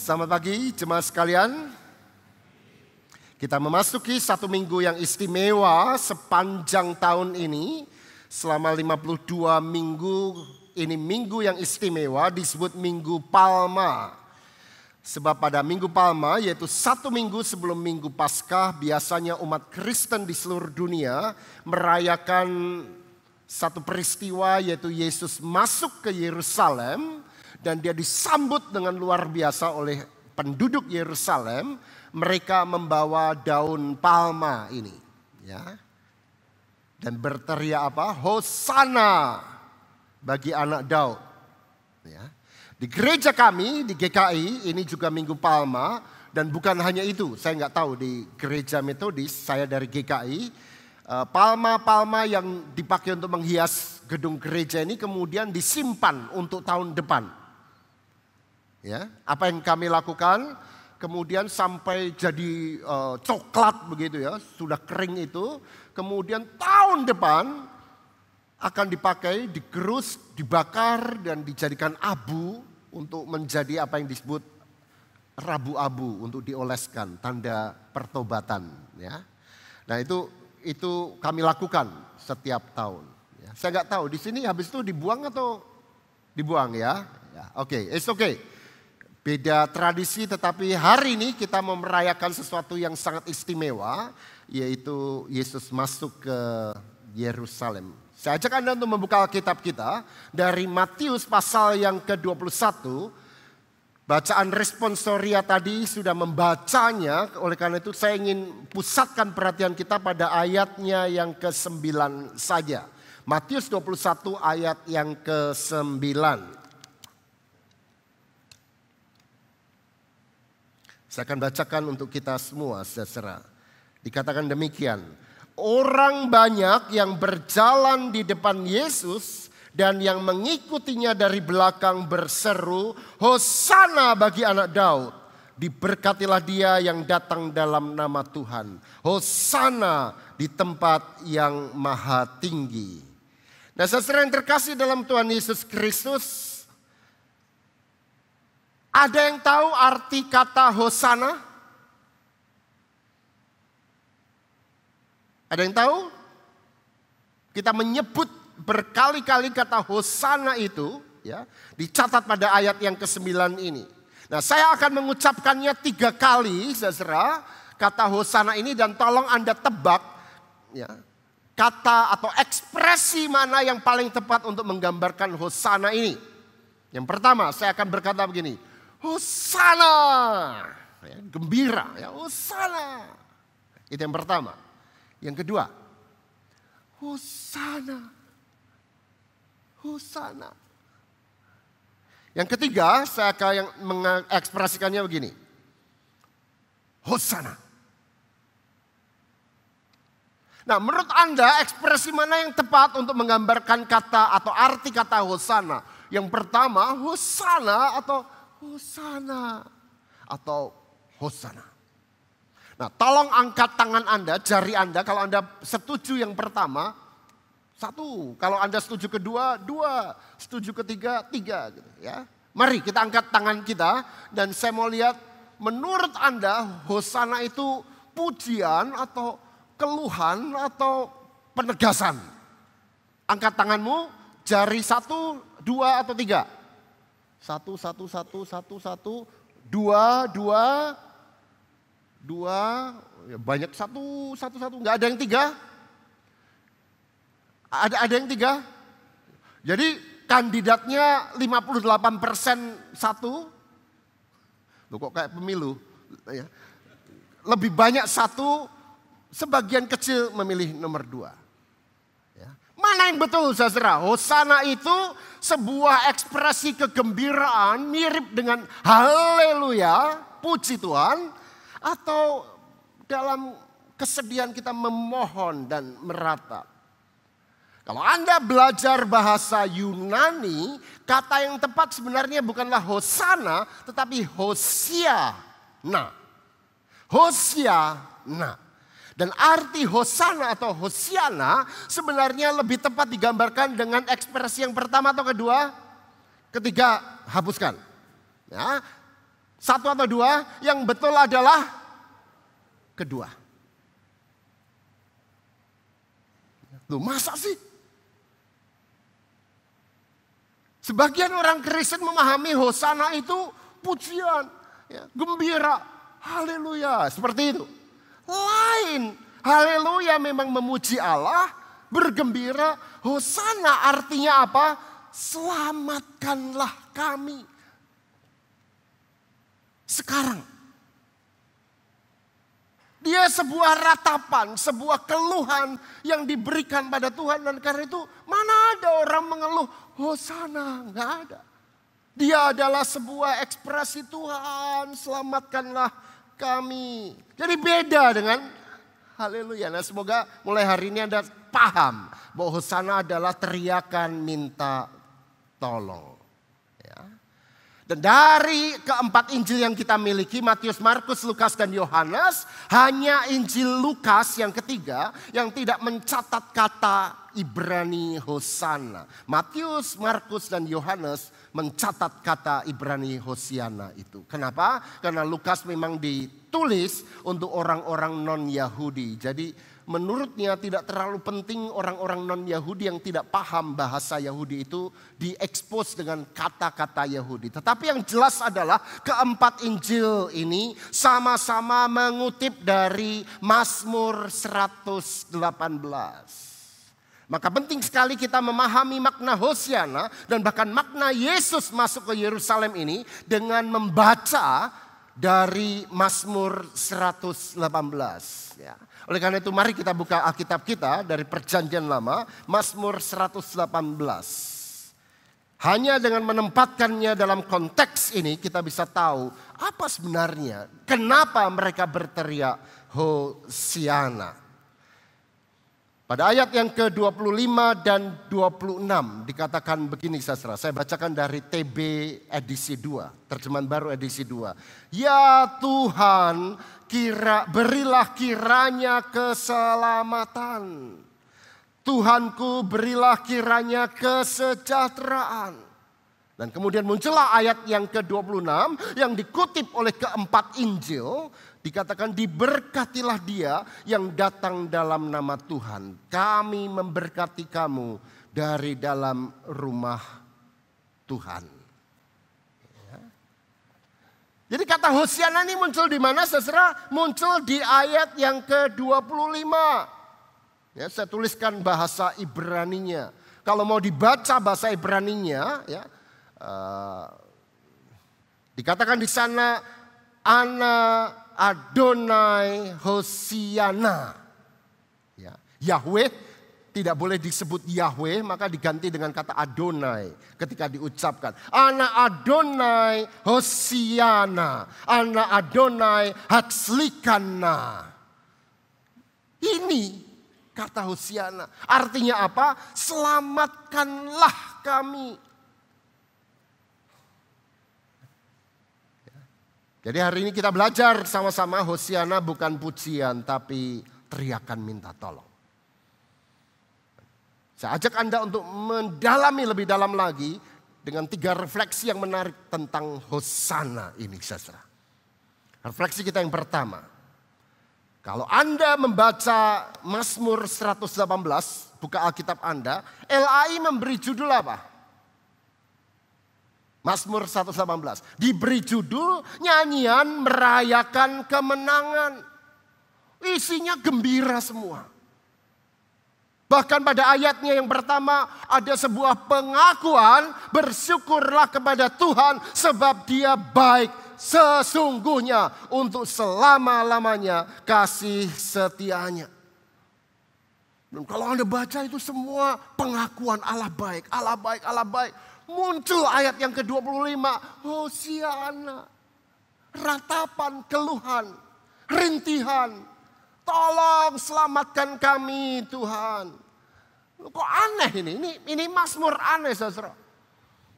Selamat pagi jemaat sekalian. Kita memasuki satu minggu yang istimewa sepanjang tahun ini. Selama 52 minggu, ini minggu yang istimewa disebut Minggu Palma. Sebab pada Minggu Palma, yaitu satu minggu sebelum Minggu Paskah, biasanya umat Kristen di seluruh dunia merayakan satu peristiwa, yaitu Yesus masuk ke Yerusalem. Dan dia disambut dengan luar biasa oleh penduduk Yerusalem. Mereka membawa daun palma ini. Ya. Dan berteriak apa? Hosana bagi anak Daud. Ya. Di gereja kami, di GKI, ini juga Minggu Palma. Dan bukan hanya itu, saya nggak tahu di gereja metodis, saya dari GKI. Palma-palma yang dipakai untuk menghias gedung gereja ini kemudian disimpan untuk tahun depan. Ya, apa yang kami lakukan kemudian sampai jadi coklat begitu ya, sudah kering itu, kemudian tahun depan akan dipakai, digerus, dibakar dan dijadikan abu untuk menjadi apa yang disebut rabu-abu untuk dioleskan, tanda pertobatan ya. Nah itu kami lakukan setiap tahun. Ya. Saya nggak tahu di sini habis itu dibuang atau dibuang ya. Oke, it's okay. Beda tradisi, tetapi hari ini kita mau merayakan sesuatu yang sangat istimewa, yaitu Yesus masuk ke Yerusalem. Saya ajak Anda untuk membuka Alkitab kita dari Matius pasal yang ke-21. Bacaan responsoria tadi sudah membacanya, oleh karena itu saya ingin pusatkan perhatian kita pada ayatnya yang ke-9 saja. Matius 21 ayat yang ke-9. Saya akan bacakan untuk kita semua saudara. Dikatakan demikian. Orang banyak yang berjalan di depan Yesus dan yang mengikutinya dari belakang berseru, Hosana bagi anak Daud. Diberkatilah dia yang datang dalam nama Tuhan. Hosana di tempat yang maha tinggi. Nah saudara yang terkasih dalam Tuhan Yesus Kristus. Ada yang tahu arti kata Hosana? Ada yang tahu? Kita menyebut berkali-kali kata Hosana itu, ya, dicatat pada ayat yang ke-9 ini. Nah, saya akan mengucapkannya 3 kali, saudara, kata Hosana ini dan tolong Anda tebak, ya, kata atau ekspresi mana yang paling tepat untuk menggambarkan Hosana ini. Yang pertama, saya akan berkata begini. Hosana, ya, gembira, ya, Hosana. Itu yang pertama. Yang kedua, Hosana, Hosana. Yang ketiga, saya akan mengekspresikannya begini. Hosana. Nah, menurut Anda ekspresi mana yang tepat untuk menggambarkan kata atau arti kata Hosana? Yang pertama, Hosana atau Hosana atau Hosana. Nah, tolong angkat tangan Anda, jari Anda kalau Anda setuju yang pertama, 1. Kalau Anda setuju kedua, 2. Setuju ketiga, 3 gitu ya. Mari kita angkat tangan kita dan saya mau lihat menurut Anda Hosana itu pujian atau keluhan atau penegasan. Angkat tanganmu, jari 1, 2 atau 3. 1, 1, 1, 1, 1, 2, 2, 2, ya banyak 1, 1, 1, nggak ada yang 3. Ada yang 3. Jadi kandidatnya 58% 1. Loh kok kayak pemilu. Ya. Lebih banyak 1, sebagian kecil memilih nomor 2. Mana yang betul saudara? Hosana itu sebuah ekspresi kegembiraan mirip dengan haleluya, puji Tuhan. Atau dalam kesedihan kita memohon dan meratap. Kalau Anda belajar bahasa Yunani, kata yang tepat sebenarnya bukanlah Hosana, tetapi Hosiana. Hosiana. Dan arti Hosana atau Hosiana sebenarnya lebih tepat digambarkan dengan ekspresi yang pertama atau kedua? Ketiga, hapuskan. Ya. Satu atau dua? Yang betul adalah kedua. Loh, masa sih? Sebagian orang Kristen memahami hosana itu pujian, ya, gembira, haleluya, seperti itu. Lain, haleluya memang memuji Allah, bergembira. Hosana artinya apa? Selamatkanlah kami sekarang. Dia sebuah ratapan, sebuah keluhan yang diberikan pada Tuhan. Dan karena itu mana ada orang mengeluh, hosana, nggak ada. Dia adalah sebuah ekspresi Tuhan, selamatkanlah kami. Jadi beda dengan haleluya. Nah, semoga mulai hari ini Anda paham bahwa hosana adalah teriakan minta tolong. Dan dari keempat Injil yang kita miliki, Matius, Markus, Lukas, dan Yohanes, hanya Injil Lukas yang ketiga yang tidak mencatat kata Ibrani hosana. Matius, Markus, dan Yohanes mencatat kata Ibrani hosiana itu. Kenapa? Karena Lukas memang ditulis untuk orang-orang non-Yahudi. Jadi menurutnya tidak terlalu penting orang-orang non-Yahudi yang tidak paham bahasa Yahudi itu diekspos dengan kata-kata Yahudi. Tetapi yang jelas adalah keempat Injil ini sama-sama mengutip dari Mazmur 118. Maka penting sekali kita memahami makna hosiana dan bahkan makna Yesus masuk ke Yerusalem ini dengan membaca dari Mazmur 118. Ya. Oleh karena itu mari kita buka Alkitab kita dari Perjanjian Lama, Mazmur 118. Hanya dengan menempatkannya dalam konteks ini kita bisa tahu apa sebenarnya, kenapa mereka berteriak hosiana. Pada ayat yang ke-25 dan 26 dikatakan begini saudara. Saya bacakan dari TB edisi 2, terjemahan baru edisi 2. Ya Tuhan, berilah kiranya keselamatan. Tuhanku, berilah kiranya kesejahteraan. Dan kemudian muncullah ayat yang ke-26 yang dikutip oleh keempat Injil. Dikatakan diberkatilah dia yang datang dalam nama Tuhan. Kami memberkati kamu dari dalam rumah Tuhan. Ya. Jadi kata hosiana ini muncul di mana saudara? Muncul di ayat yang ke-25. Ya, saya tuliskan bahasa Ibraninya. Kalau mau dibaca bahasa Ibraninya, ya, dikatakan di sana Ana Adonai Hosiana. Ya, Yahweh tidak boleh disebut Yahweh, maka diganti dengan kata Adonai ketika diucapkan. Ana Adonai Hosiana, Ana Adonai Hatslikana. Ini kata Hosiana. Artinya apa? Selamatkanlah kami. Jadi hari ini kita belajar sama-sama hosiana bukan pujian tapi teriakan minta tolong. Saya ajak Anda untuk mendalami lebih dalam lagi dengan 3 refleksi yang menarik tentang hosana ini saudara. Refleksi kita yang pertama. Kalau Anda membaca Mazmur 118, buka Alkitab Anda, LAI memberi judul apa? Mazmur 118 diberi judul nyanyian merayakan kemenangan. Isinya gembira semua. Bahkan pada ayatnya yang pertama ada sebuah pengakuan, bersyukurlah kepada Tuhan sebab Dia baik, sesungguhnya untuk selama-lamanya kasih setianya. Dan kalau Anda baca itu semua pengakuan Allah baik, Allah baik, Allah baik. Muncul ayat yang ke-25, hosiana, ratapan, keluhan, rintihan. Tolong selamatkan kami Tuhan. Kok aneh ini Mazmur aneh saudara.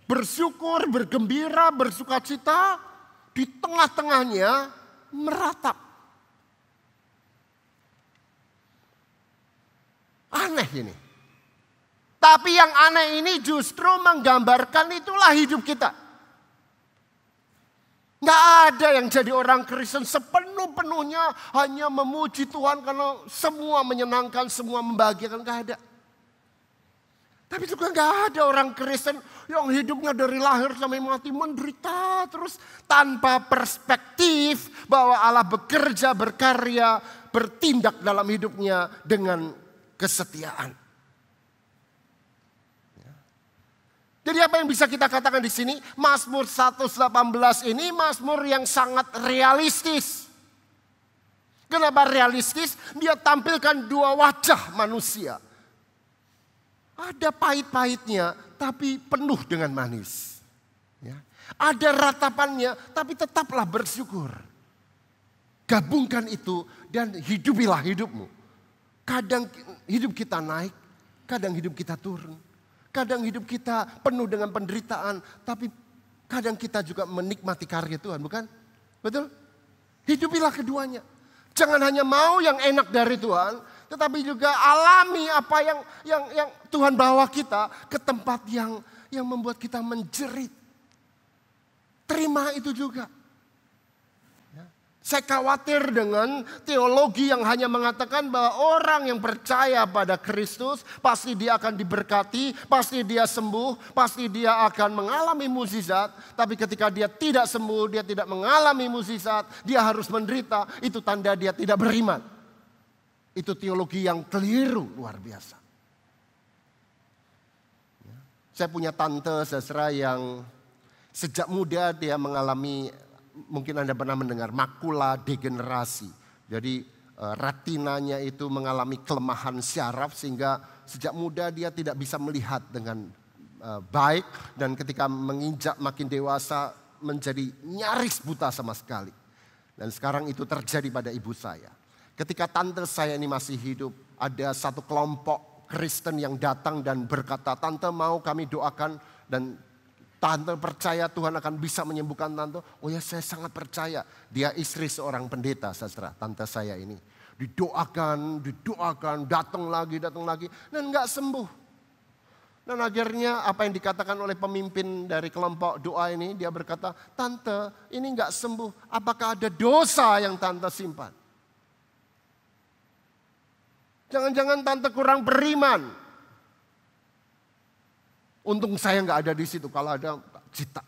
Bersyukur, bergembira, bersukacita, di tengah-tengahnya meratap. Aneh ini. Tapi yang aneh ini justru menggambarkan itulah hidup kita. Nggak ada yang jadi orang Kristen sepenuh-penuhnya hanya memuji Tuhan karena semua menyenangkan, semua membahagiakan. Nggak ada. Tapi juga nggak ada orang Kristen yang hidupnya dari lahir sampai mati menderita terus tanpa perspektif bahwa Allah bekerja, berkarya, bertindak dalam hidupnya dengan kesetiaan. Jadi apa yang bisa kita katakan di sini? Mazmur 118 ini mazmur yang sangat realistis. Kenapa realistis? Dia tampilkan dua wajah manusia. Ada pahit-pahitnya tapi penuh dengan manis. Ya. Ada ratapannya tapi tetaplah bersyukur. Gabungkan itu dan hidupilah hidupmu. Kadang hidup kita naik, kadang hidup kita turun. Kadang hidup kita penuh dengan penderitaan, tapi kadang kita juga menikmati karya Tuhan, bukan? Betul? Hidupilah keduanya. Jangan hanya mau yang enak dari Tuhan, tetapi juga alami apa yang Tuhan bawa kita ke tempat yang membuat kita menjerit. Terima itu juga. Saya khawatir dengan teologi yang hanya mengatakan bahwa orang yang percaya pada Kristus pasti dia akan diberkati, pasti dia sembuh, pasti dia akan mengalami mukjizat. Tapi ketika dia tidak sembuh, dia tidak mengalami mukjizat, dia harus menderita, itu tanda dia tidak beriman. Itu teologi yang keliru luar biasa. Saya punya tante saudara yang sejak muda dia mengalami, mungkin Anda pernah mendengar makula degenerasi. Jadi retinanya itu mengalami kelemahan syaraf sehingga sejak muda dia tidak bisa melihat dengan baik. Dan ketika menginjak makin dewasa menjadi nyaris buta sama sekali. Dan sekarang itu terjadi pada ibu saya. Ketika tante saya ini masih hidup, ada satu kelompok Kristen yang datang dan berkata, "Tante mau kami doakan dan tante percaya Tuhan akan bisa menyembuhkan tante." Oh ya, saya sangat percaya. Dia istri seorang pendeta, saudara, tante saya ini. Didoakan, datang lagi, dan nggak sembuh. Dan akhirnya apa yang dikatakan oleh pemimpin dari kelompok doa ini, dia berkata, "Tante, ini nggak sembuh. Apakah ada dosa yang tante simpan? Jangan-jangan tante kurang beriman." Untung saya nggak ada di situ. Kalau ada, cita.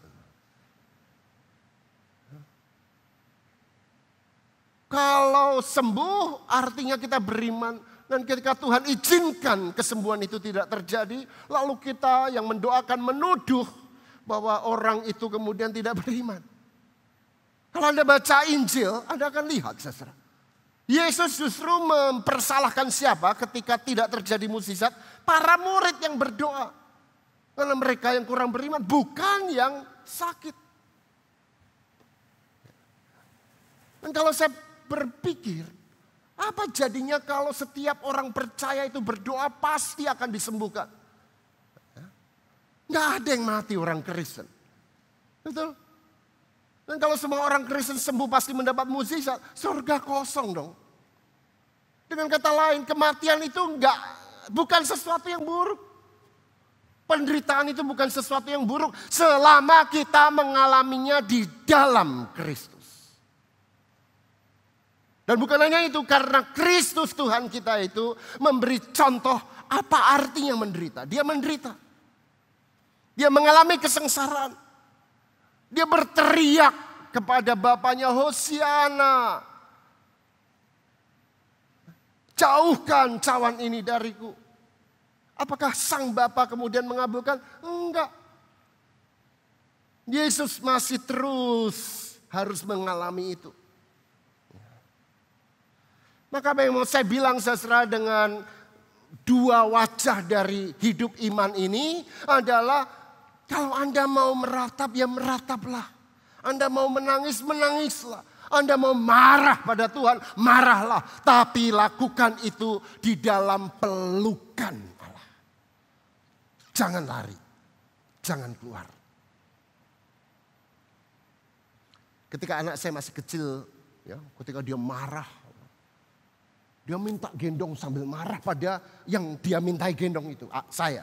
Kalau sembuh artinya kita beriman. Dan ketika Tuhan izinkan kesembuhan itu tidak terjadi, lalu kita yang mendoakan menuduh bahwa orang itu kemudian tidak beriman. Kalau Anda baca Injil, Anda akan lihat saudara. Yesus justru mempersalahkan siapa ketika tidak terjadi mukjizat? Para murid yang berdoa. Karena mereka yang kurang beriman, bukan yang sakit. Dan kalau saya berpikir, apa jadinya kalau setiap orang percaya itu berdoa pasti akan disembuhkan? Nggak ada yang mati orang Kristen. Betul? Dan kalau semua orang Kristen sembuh pasti mendapat mukjizat, surga kosong dong. Dengan kata lain, kematian itu bukan sesuatu yang buruk. Penderitaan itu bukan sesuatu yang buruk selama kita mengalaminya di dalam Kristus. Dan bukan hanya itu, karena Kristus Tuhan kita itu memberi contoh apa artinya menderita. Dia menderita. Dia mengalami kesengsaraan. Dia berteriak kepada Bapaknya, "Hosiana, jauhkan cawan ini dariku." Apakah sang Bapa kemudian mengabulkan? Enggak. Yesus masih terus harus mengalami itu. Maka apa yang mau saya bilang saudara dengan dua wajah dari hidup iman ini adalah, kalau Anda mau meratap, ya merataplah. Anda mau menangis, menangislah. Anda mau marah pada Tuhan, marahlah. Tapi lakukan itu di dalam pelukan Allah. Jangan lari, jangan keluar. Ketika anak saya masih kecil, ya, ketika dia marah, dia minta gendong sambil marah pada yang dia mintai gendong itu, saya.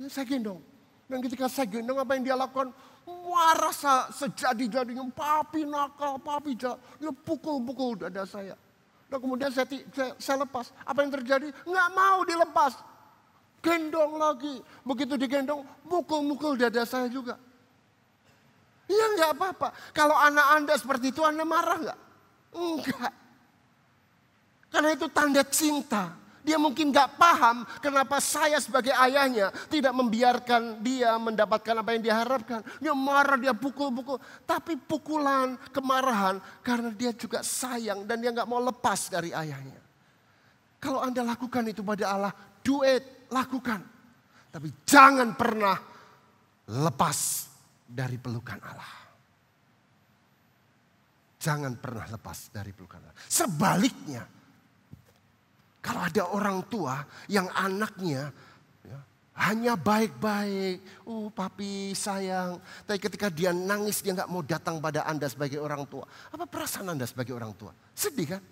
Ya, saya gendong. Dan ketika saya gendong, apa yang dia lakukan? Marah sejadi-jadinya, papi nakal, papi jahat. Dia pukul-pukul dada saya. Dan kemudian saya lepas. Apa yang terjadi? Nggak mau dilepas. Gendong lagi. Begitu digendong, mukul-mukul dada saya juga. Ya nggak apa-apa. Kalau anak Anda seperti itu, Anda marah nggak? Enggak. Karena itu tanda cinta. Dia mungkin gak paham kenapa saya sebagai ayahnya tidak membiarkan dia mendapatkan apa yang dia harapkan. Dia marah, dia pukul-pukul. Tapi pukulan, kemarahan karena dia juga sayang dan dia gak mau lepas dari ayahnya. Kalau Anda lakukan itu pada Allah, do it, lakukan. Tapi jangan pernah lepas dari pelukan Allah. Jangan pernah lepas dari pelukan Allah. Sebaliknya, kalau ada orang tua yang anaknya hanya baik-baik, papi sayang. Tapi ketika dia nangis dia gak mau datang pada Anda sebagai orang tua. Apa perasaan Anda sebagai orang tua? Sedih kan?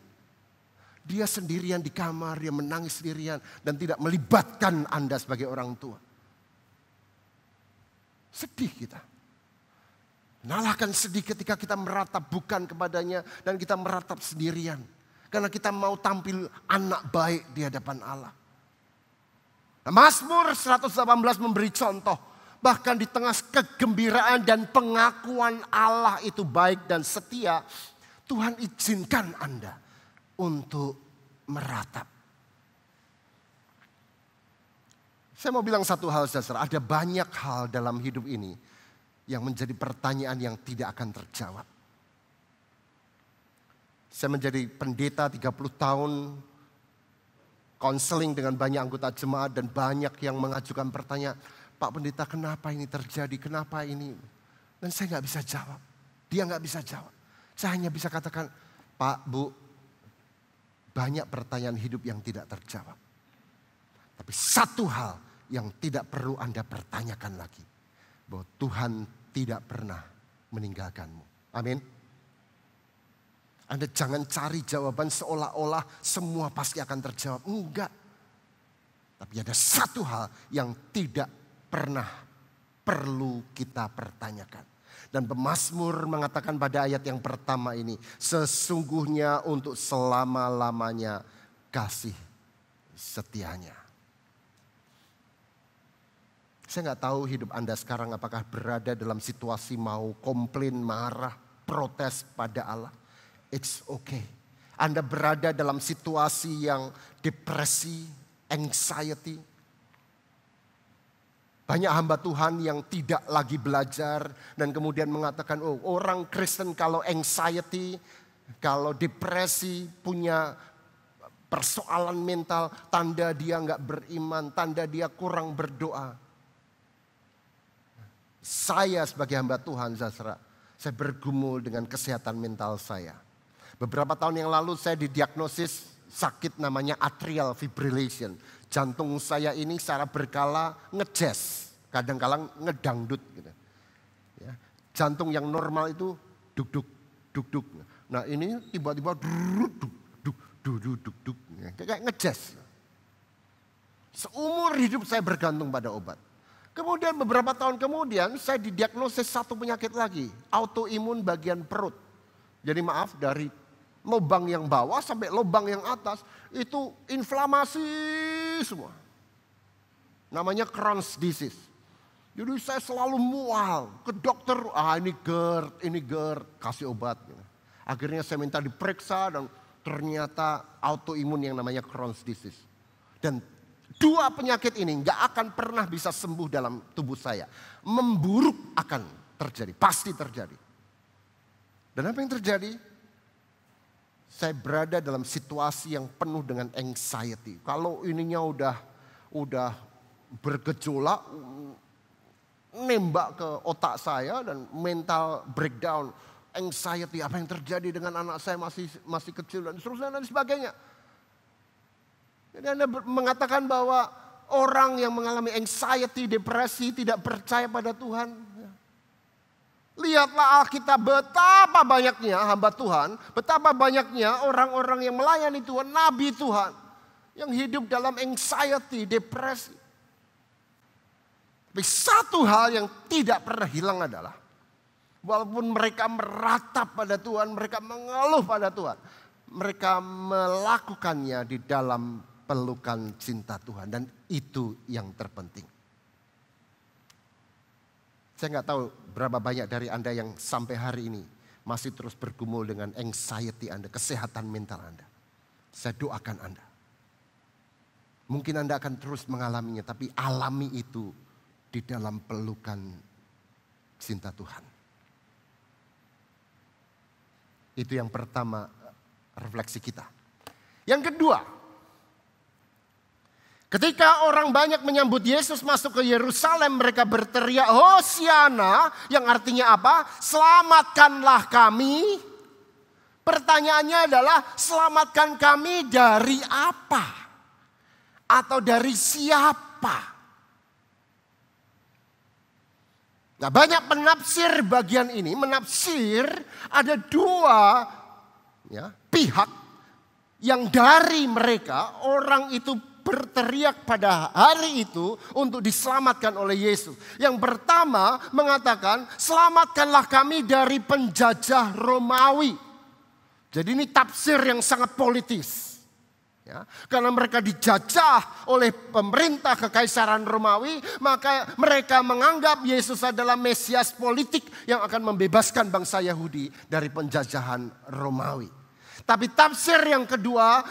Dia sendirian di kamar, dia menangis sendirian dan tidak melibatkan Anda sebagai orang tua. Sedih kita. Malah kan sedih ketika kita meratap bukan kepadanya dan kita meratap sendirian. Karena kita mau tampil anak baik di hadapan Allah. Nah, Mazmur 118 memberi contoh. Bahkan di tengah kegembiraan dan pengakuan Allah itu baik dan setia. Tuhan izinkan Anda untuk meratap. Saya mau bilang satu hal saudara. Ada banyak hal dalam hidup ini yang menjadi pertanyaan yang tidak akan terjawab. Saya menjadi pendeta 30 tahun, konseling dengan banyak anggota jemaat dan banyak yang mengajukan pertanyaan, Pak Pendeta kenapa ini terjadi, kenapa ini? Dan saya gak bisa jawab, dia gak bisa jawab. Saya hanya bisa katakan, Pak, Bu, banyak pertanyaan hidup yang tidak terjawab. Tapi satu hal yang tidak perlu Anda pertanyakan lagi, bahwa Tuhan tidak pernah meninggalkanmu. Amin. Anda jangan cari jawaban seolah-olah semua pasti akan terjawab. Enggak. Tapi ada satu hal yang tidak pernah perlu kita pertanyakan. Dan pemazmur mengatakan pada ayat yang pertama ini. Sesungguhnya untuk selama-lamanya kasih setianya. Saya nggak tahu hidup Anda sekarang apakah berada dalam situasi mau komplain, marah, protes pada Allah. It's okay. Anda berada dalam situasi yang depresi, anxiety. Banyak hamba Tuhan yang tidak lagi belajar dan kemudian mengatakan, oh orang Kristen kalau anxiety, kalau depresi punya persoalan mental, tanda dia nggak beriman, tanda dia kurang berdoa. Saya sebagai hamba Tuhan, saudara, saya bergumul dengan kesehatan mental saya. Beberapa tahun yang lalu saya didiagnosis sakit namanya atrial fibrillation. Jantung saya ini secara berkala ngejazz, kadang-kadang ngedangdut gitu. Ya. Jantung yang normal itu duk-duk, duk-duk. Nah ini tiba-tiba duk-duk, kayak ngejazz. Seumur hidup saya bergantung pada obat. Kemudian beberapa tahun kemudian saya didiagnosis satu penyakit lagi, autoimun bagian perut. Jadi maaf dari lubang yang bawah sampai lubang yang atas itu inflamasi semua. Namanya Crohn's disease. Jadi saya selalu mual ke dokter, ini GERD, kasih obat. Akhirnya saya minta diperiksa dan ternyata autoimun yang namanya Crohn's disease. Dan dua penyakit ini gak akan pernah bisa sembuh dalam tubuh saya. Memburuk akan terjadi, pasti terjadi. Dan apa yang terjadi? Saya berada dalam situasi yang penuh dengan anxiety. Kalau ininya udah bergejolak, nembak ke otak saya dan mental breakdown, anxiety, apa yang terjadi dengan anak saya masih kecil dan seterusnya dan sebagainya. Jadi Anda mengatakan bahwa orang yang mengalami anxiety, depresi, tidak percaya pada Tuhan. Lihatlah Alkitab betapa banyaknya hamba Tuhan, betapa banyaknya orang-orang yang melayani Tuhan, nabi Tuhan. Yang hidup dalam anxiety, depresi. Tapi satu hal yang tidak pernah hilang adalah Walaupun mereka meratap pada Tuhan, mereka mengeluh pada Tuhan. Mereka melakukannya di dalam pelukan cinta Tuhan. Dan itu yang terpenting. Saya nggak tahu berapa banyak dari Anda yang sampai hari ini masih terus bergumul dengan anxiety Anda, kesehatan mental Anda. Saya doakan Anda. Mungkin Anda akan terus mengalaminya, tapi alami itu di dalam pelukan cinta Tuhan. Itu yang pertama, refleksi kita. Yang kedua, ketika orang banyak menyambut Yesus masuk ke Yerusalem, mereka berteriak Hosiana, yang artinya apa? Selamatkanlah kami. Pertanyaannya adalah, selamatkan kami dari apa? Atau dari siapa? Nah, banyak penafsir bagian ini menafsir ada dua pihak yang dari mereka orang itu berteriak pada hari itu untuk diselamatkan oleh Yesus. Yang pertama mengatakan, selamatkanlah kami dari penjajah Romawi. Jadi ini tafsir yang sangat politis. Ya, karena mereka dijajah oleh pemerintah kekaisaran Romawi, maka mereka menganggap Yesus adalah Mesias politik yang akan membebaskan bangsa Yahudi dari penjajahan Romawi. Tapi tafsir yang kedua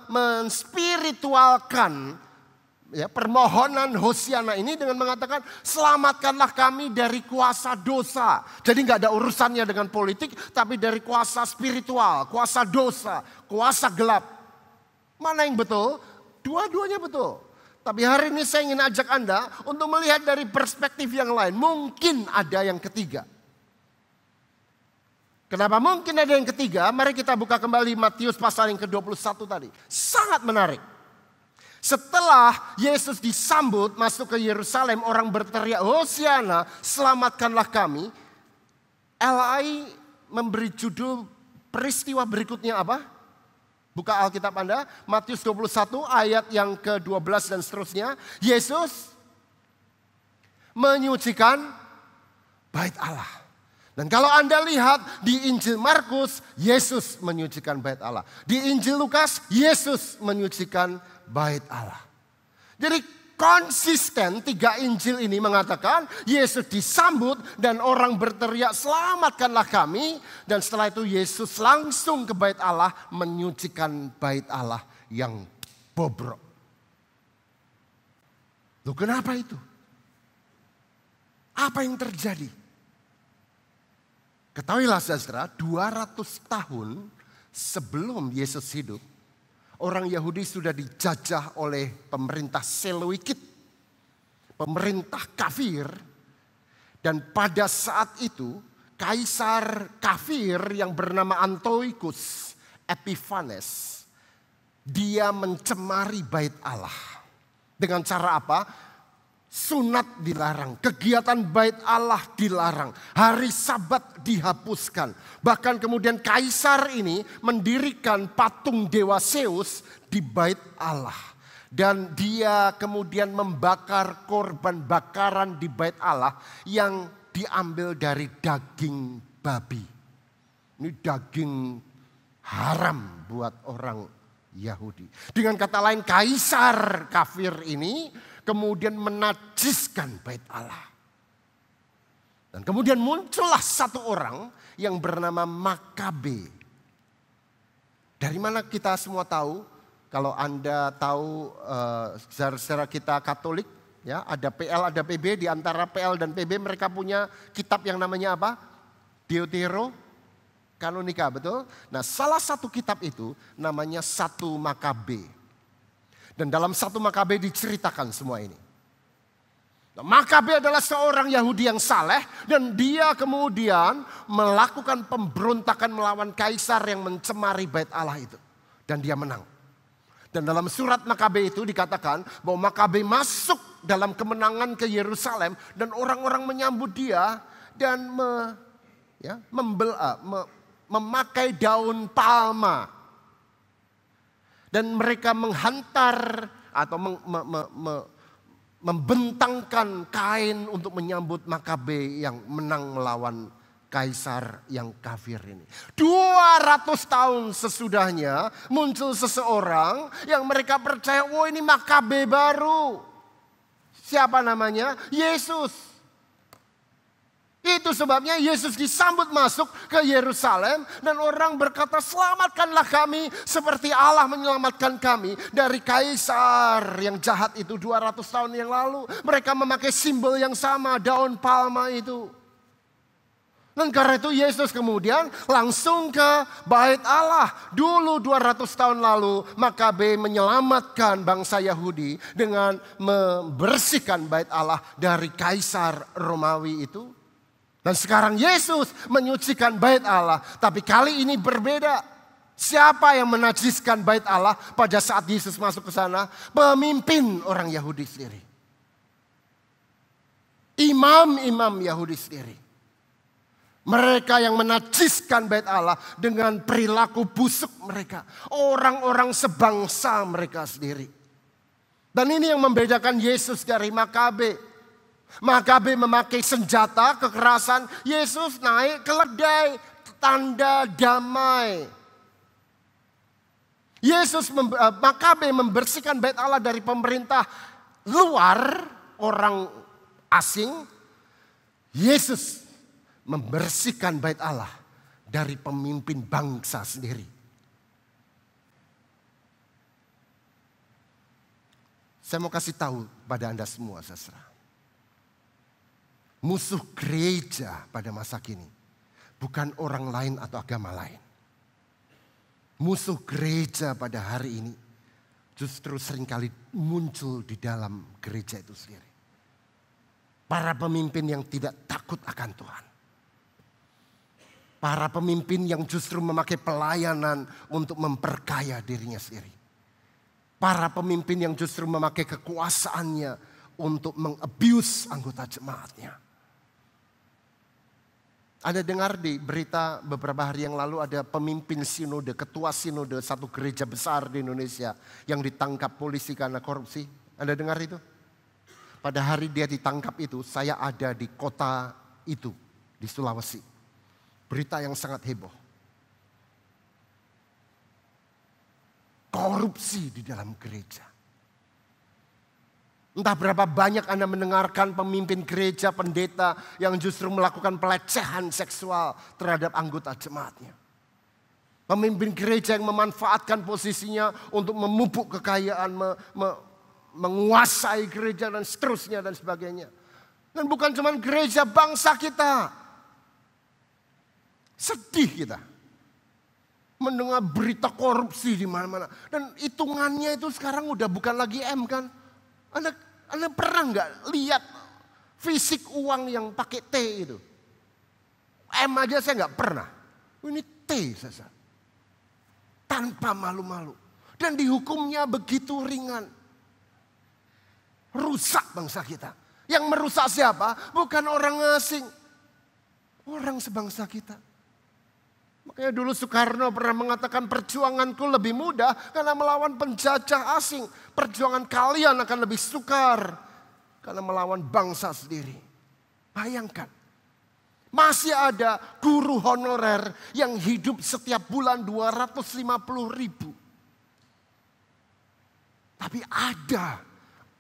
menspiritualkan permohonan Hosiana ini dengan mengatakan selamatkanlah kami dari kuasa dosa. Jadi nggak ada urusannya dengan politik, tapi dari kuasa spiritual, kuasa dosa, kuasa gelap. Mana yang betul? Dua-duanya betul. Tapi hari ini saya ingin ajak Anda untuk melihat dari perspektif yang lain. Mungkin ada yang ketiga. Kenapa mungkin ada yang ketiga? Mari kita buka kembali Matius pasal yang ke-21 tadi. Sangat menarik. Setelah Yesus disambut masuk ke Yerusalem, orang berteriak, Hosiana, selamatkanlah kami. LI memberi judul peristiwa berikutnya apa? Buka Alkitab Anda, Matius 21 ayat yang ke-12 dan seterusnya. Yesus menyucikan bait Allah. Dan kalau Anda lihat di Injil Markus, Yesus menyucikan bait Allah. Di Injil Lukas, Yesus menyucikan bait Allah. Jadi konsisten tiga Injil ini mengatakan Yesus disambut dan orang berteriak selamatkanlah kami. Dan setelah itu Yesus langsung ke bait Allah menyucikan bait Allah yang bobrok. Loh, kenapa itu? Apa yang terjadi? Ketahuilah saudara, 200 tahun sebelum Yesus hidup, orang Yahudi sudah dijajah oleh pemerintah Seleukid, pemerintah kafir. Dan pada saat itu kaisar kafir yang bernama Antiochus Epiphanes, dia mencemari bait Allah. Dengan cara apa? Sunat dilarang, kegiatan bait Allah dilarang, hari Sabat dihapuskan. Bahkan kemudian kaisar ini mendirikan patung dewa Zeus di bait Allah. Dan dia kemudian membakar korban bakaran di bait Allah yang diambil dari daging babi. Ini daging haram buat orang Yahudi. Dengan kata lain, kaisar kafir ini kemudian menajiskan bait Allah. Dan kemudian muncullah satu orang yang bernama Makabe. Dari mana kita semua tahu? Kalau Anda tahu secara kita Katolik, ya ada PL, ada PB. Di antara PL dan PB mereka punya kitab yang namanya apa? Deuterokanonika, betul? Nah, salah satu kitab itu namanya 1 Makabe. Dan dalam 1 Makabe diceritakan semua ini. Nah, Makabe adalah seorang Yahudi yang saleh. Dan dia kemudian melakukan pemberontakan melawan kaisar yang mencemari bait Allah itu. Dan dia menang. Dan dalam surat Makabe itu dikatakan bahwa Makabe masuk dalam kemenangan ke Yerusalem. Dan orang-orang menyambut dia dan memakai daun palma. Dan mereka menghantar atau membentangkan kain untuk menyambut Makabe yang menang melawan kaisar yang kafir ini. 200 tahun sesudahnya muncul seseorang yang mereka percaya, oh ini Makabe baru. Siapa namanya? Yesus. Itu sebabnya Yesus disambut masuk ke Yerusalem dan orang berkata, selamatkanlah kami seperti Allah menyelamatkan kami dari kaisar yang jahat itu 200 tahun yang lalu. Mereka memakai simbol yang sama, daun palma itu. Dan karena itu Yesus kemudian langsung ke bait Allah. Dulu 200 tahun lalu Makabe menyelamatkan bangsa Yahudi dengan membersihkan bait Allah dari kaisar Romawi itu. Dan sekarang Yesus menyucikan bait Allah. Tapi kali ini berbeda. Siapa yang menajiskan bait Allah pada saat Yesus masuk ke sana? Pemimpin orang Yahudi sendiri. Imam-imam Yahudi sendiri. Mereka yang menajiskan bait Allah dengan perilaku busuk mereka. Orang-orang sebangsa mereka sendiri. Dan ini yang membedakan Yesus dari Makabe. Makabe memakai senjata kekerasan, Yesus naik keledai, tanda damai. Makabe membersihkan bait Allah dari pemerintah luar, orang asing. Yesus membersihkan bait Allah dari pemimpin bangsa sendiri. Saya mau kasih tahu pada Anda semua, saudara. Musuh gereja pada masa kini bukan orang lain atau agama lain. Musuh gereja pada hari ini justru seringkali muncul di dalam gereja itu sendiri. Para pemimpin yang tidak takut akan Tuhan. Para pemimpin yang justru memakai pelayanan untuk memperkaya dirinya sendiri. Para pemimpin yang justru memakai kekuasaannya untuk mengabuse anggota jemaatnya. Anda dengar di berita beberapa hari yang lalu ada pemimpin sinode, ketua sinode satu gereja besar di Indonesia yang ditangkap polisi karena korupsi. Anda dengar itu? Pada hari dia ditangkap itu, saya ada di kota itu, di Sulawesi. Berita yang sangat heboh. Korupsi di dalam gereja. Entah berapa banyak Anda mendengarkan pemimpin gereja, pendeta yang justru melakukan pelecehan seksual terhadap anggota jemaatnya. Pemimpin gereja yang memanfaatkan posisinya untuk memupuk kekayaan, menguasai gereja dan seterusnya dan sebagainya. Dan bukan cuma gereja, bangsa kita. Sedih kita mendengar berita korupsi di mana-mana. Dan hitungannya itu sekarang udah bukan lagi M kan. Anda pernah nggak lihat fisik uang yang pakai T itu? M aja saya nggak pernah. Ini T saja. Tanpa malu-malu. Dan dihukumnya begitu ringan. Rusak bangsa kita. Yang merusak siapa? Bukan orang asing. Orang sebangsa kita. Makanya dulu Soekarno pernah mengatakan perjuanganku lebih mudah karena melawan penjajah asing. Perjuangan kalian akan lebih sukar karena melawan bangsa sendiri. Bayangkan. Masih ada guru honorer yang hidup setiap bulan 250.000. Tapi ada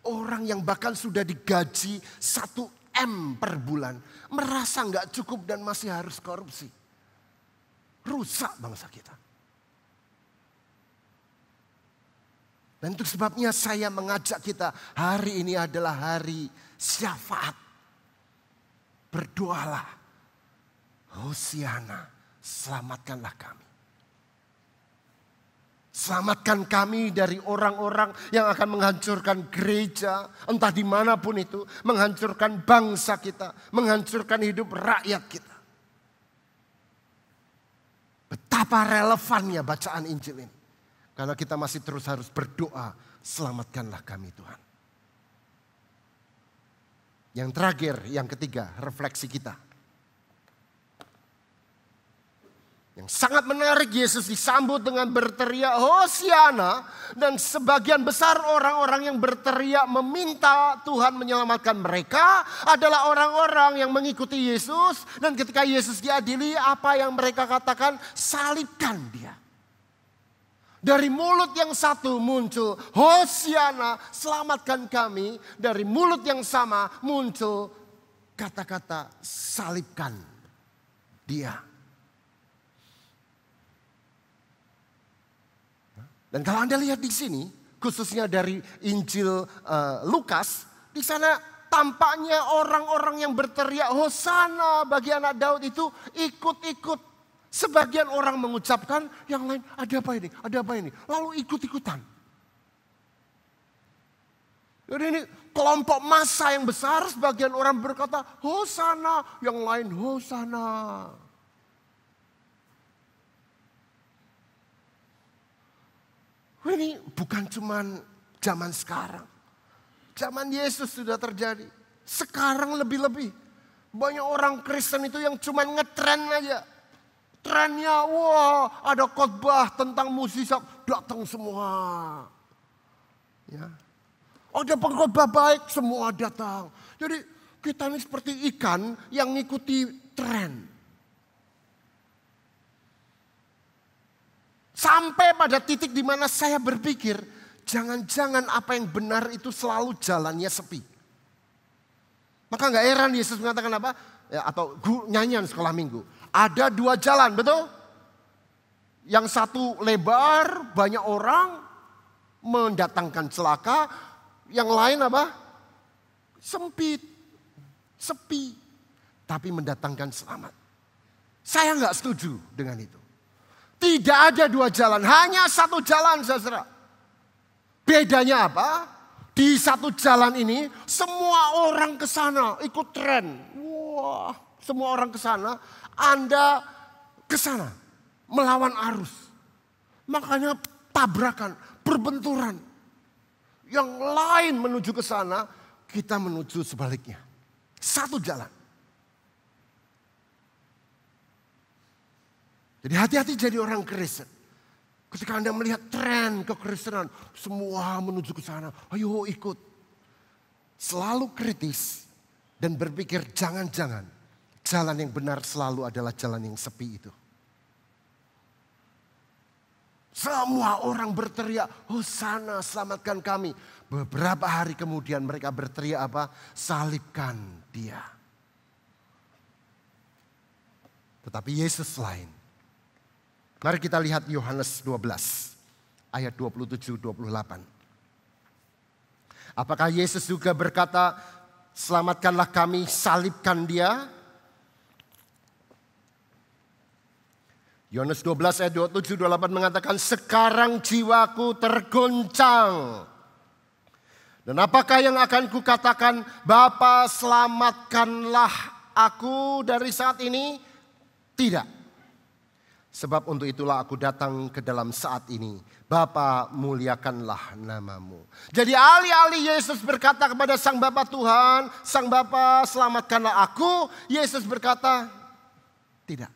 orang yang bahkan sudah digaji 1 M per bulan. Merasa nggak cukup dan masih harus korupsi. Rusak bangsa kita. Dan itu sebabnya saya mengajak kita, hari ini adalah hari syafaat. Berdoalah. Hosiana, selamatkanlah kami. Selamatkan kami dari orang-orang yang akan menghancurkan gereja, entah dimanapun itu. Menghancurkan bangsa kita, menghancurkan hidup rakyat kita. Betapa relevannya bacaan Injil ini. Karena kita masih terus harus berdoa, selamatkanlah kami Tuhan. Yang terakhir, yang ketiga, refleksi kita. Yang Yang sangat menarik, Yesus disambut dengan berteriak Hosiana. Dan sebagian besar orang-orang yang berteriak meminta Tuhan menyelamatkan mereka adalah orang-orang yang mengikuti Yesus. Dan ketika Yesus diadili, apa yang mereka katakan? Salibkan dia. Dari mulut yang satu muncul Hosiana, selamatkan kami. Dari mulut yang sama muncul kata-kata salibkan dia. Dan kalau Anda lihat di sini, khususnya dari Injil Lukas, di sana tampaknya orang-orang yang berteriak Hosana bagi anak Daud itu ikut-ikut. Sebagian orang mengucapkan, yang lain ada apa ini, ada apa ini. Lalu ikut-ikutan. Jadi ini kelompok massa yang besar, sebagian orang berkata Hosana, yang lain Hosana. Ini bukan cuma zaman sekarang. Zaman Yesus sudah terjadi. Sekarang lebih-lebih. Banyak orang Kristen itu yang cuma ngetren aja. Trennya, wah ada khotbah tentang mukjizat, datang semua. Ya. Ada pengkhotbah baik, semua datang. Jadi kita ini seperti ikan yang ngikuti tren. Sampai pada titik di mana saya berpikir, jangan-jangan apa yang benar itu selalu jalannya sepi. Maka nggak heran Yesus mengatakan apa? Ya, atau nyanyian sekolah minggu. Ada dua jalan, betul? Yang satu lebar, banyak orang mendatangkan celaka. Yang lain apa? Sempit, sepi, tapi mendatangkan selamat. Saya nggak setuju dengan itu. Tidak ada dua jalan, hanya satu jalan saudara. Bedanya apa? Di satu jalan ini semua orang ke sana ikut tren. Wah, semua orang ke sana, Anda ke sana melawan arus. Makanya tabrakan, berbenturan. Yang lain menuju ke sana, kita menuju sebaliknya. Satu jalan. Jadi hati-hati jadi orang Kristen. Ketika Anda melihat tren kekristenan, semua menuju ke sana. Ayo ikut. Selalu kritis dan berpikir jangan-jangan jalan yang benar selalu adalah jalan yang sepi itu. Semua orang berteriak, Hosana selamatkan kami. Beberapa hari kemudian mereka berteriak apa? Salibkan dia. Tetapi Yesus lain. Mari kita lihat Yohanes 12 ayat 27-28. Apakah Yesus juga berkata, selamatkanlah kami, salibkan dia? Yohanes 12 ayat 27-28 mengatakan, sekarang jiwaku tergoncang. Dan apakah yang akan kukatakan, Bapa selamatkanlah aku dari saat ini? Tidak. Sebab untuk itulah aku datang ke dalam saat ini. Bapa muliakanlah namamu. Jadi alih-alih Yesus berkata kepada Sang Bapa Tuhan, Sang Bapa selamatkanlah aku. Yesus berkata, tidak.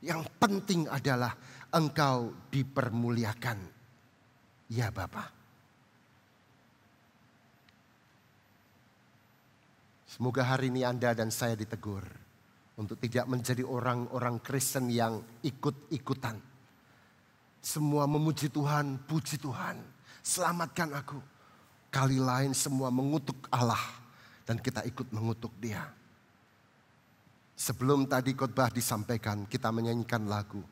Yang penting adalah engkau dipermuliakan. Ya Bapa. Semoga hari ini Anda dan saya ditegur. Untuk tidak menjadi orang-orang Kristen yang ikut-ikutan. Semua memuji Tuhan, puji Tuhan. Selamatkan aku. Kali lain semua mengutuk Allah. Dan kita ikut mengutuk dia. Sebelum tadi khotbah disampaikan, kita menyanyikan lagu.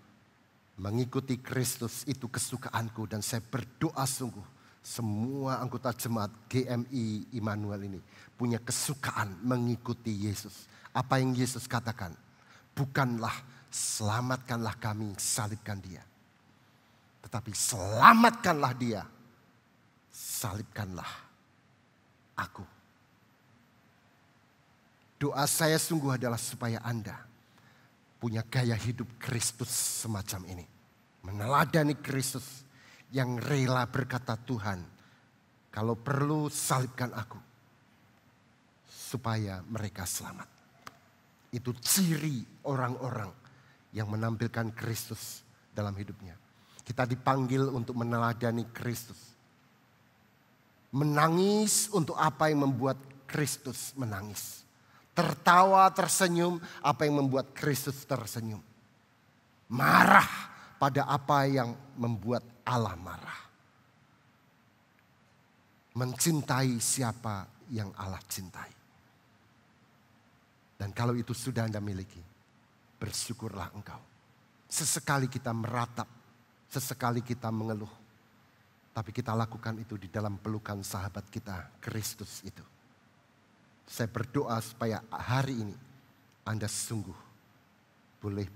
Mengikuti Kristus itu kesukaanku. Dan saya berdoa sungguh. Semua anggota jemaat GMI Immanuel ini punya kesukaan mengikuti Yesus. Apa yang Yesus katakan, bukanlah selamatkanlah kami, salibkan dia. Tetapi selamatkanlah dia, salibkanlah aku. Doa saya sungguh adalah supaya Anda punya gaya hidup Kristus semacam ini. Meneladani Kristus yang rela berkata, Tuhan, kalau perlu salibkan aku. Supaya mereka selamat. Itu ciri orang-orang yang menampilkan Kristus dalam hidupnya. Kita dipanggil untuk meneladani Kristus. Menangis untuk apa yang membuat Kristus menangis. Tertawa, tersenyum, apa yang membuat Kristus tersenyum. Marah pada apa yang membuat Allah marah. Mencintai siapa yang Allah cintai. Dan kalau itu sudah Anda miliki, bersyukurlah engkau. Sesekali kita meratap, sesekali kita mengeluh. Tapi kita lakukan itu di dalam pelukan sahabat kita, Kristus itu. Saya berdoa supaya hari ini Anda sungguh boleh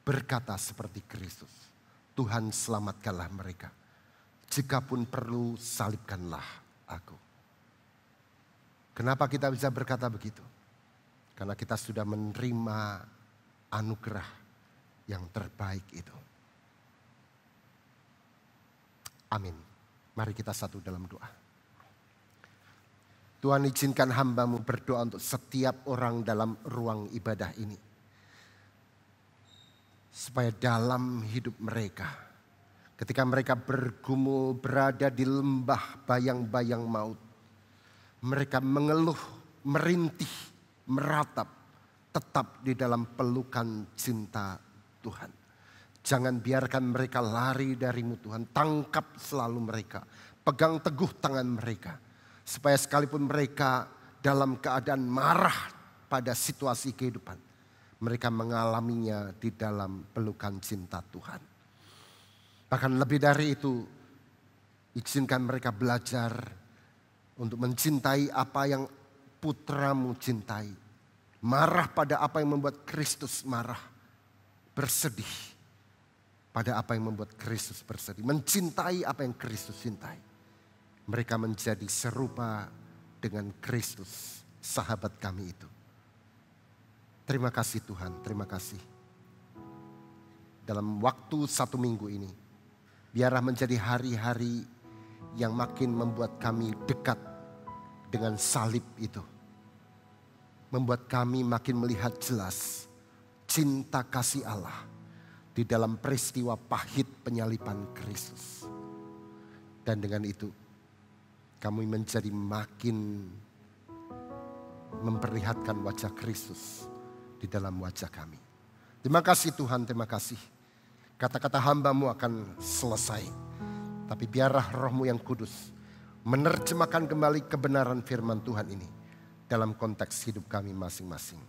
berkata seperti Kristus. Tuhan selamatkanlah mereka. Jikapun perlu salibkanlah aku. Kenapa kita bisa berkata begitu? Karena kita sudah menerima anugerah yang terbaik itu. Amin. Mari kita satu dalam doa. Tuhan, izinkan hamba-Mu berdoa untuk setiap orang dalam ruang ibadah ini. Supaya dalam hidup mereka, ketika mereka bergumul berada di lembah bayang-bayang maut, mereka mengeluh, merintih, meratap, tetap di dalam pelukan cinta Tuhan. Jangan biarkan mereka lari dari-Mu Tuhan. Tangkap selalu mereka. Pegang teguh tangan mereka. Supaya sekalipun mereka dalam keadaan marah pada situasi kehidupan, mereka mengalaminya di dalam pelukan cinta Tuhan. Bahkan lebih dari itu, izinkan mereka belajar untuk mencintai apa yang putra-Mu cintai. Marah pada apa yang membuat Kristus marah. Bersedih pada apa yang membuat Kristus bersedih. Mencintai apa yang Kristus cintai. Mereka menjadi serupa dengan Kristus, sahabat kami itu. Terima kasih Tuhan, terima kasih. Dalam waktu 1 minggu ini, biarlah menjadi hari-hari yang makin membuat kami dekat dengan salib itu. Membuat kami makin melihat jelas cinta kasih Allah di dalam peristiwa pahit penyaliban Kristus. Dan dengan itu kami menjadi makin memperlihatkan wajah Kristus di dalam wajah kami. Terima kasih Tuhan, terima kasih. Kata-kata hamba-Mu akan selesai. Tapi biarlah Roh-Mu yang kudus menerjemahkan kembali kebenaran firman Tuhan ini dalam konteks hidup kami masing-masing.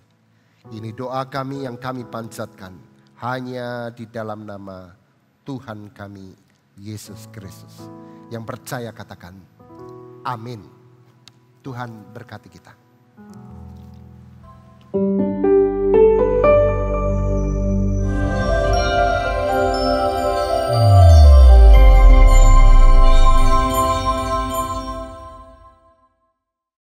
Ini doa kami yang kami panjatkan hanya di dalam nama Tuhan kami Yesus Kristus. Yang percaya katakan amin. Tuhan berkati kita.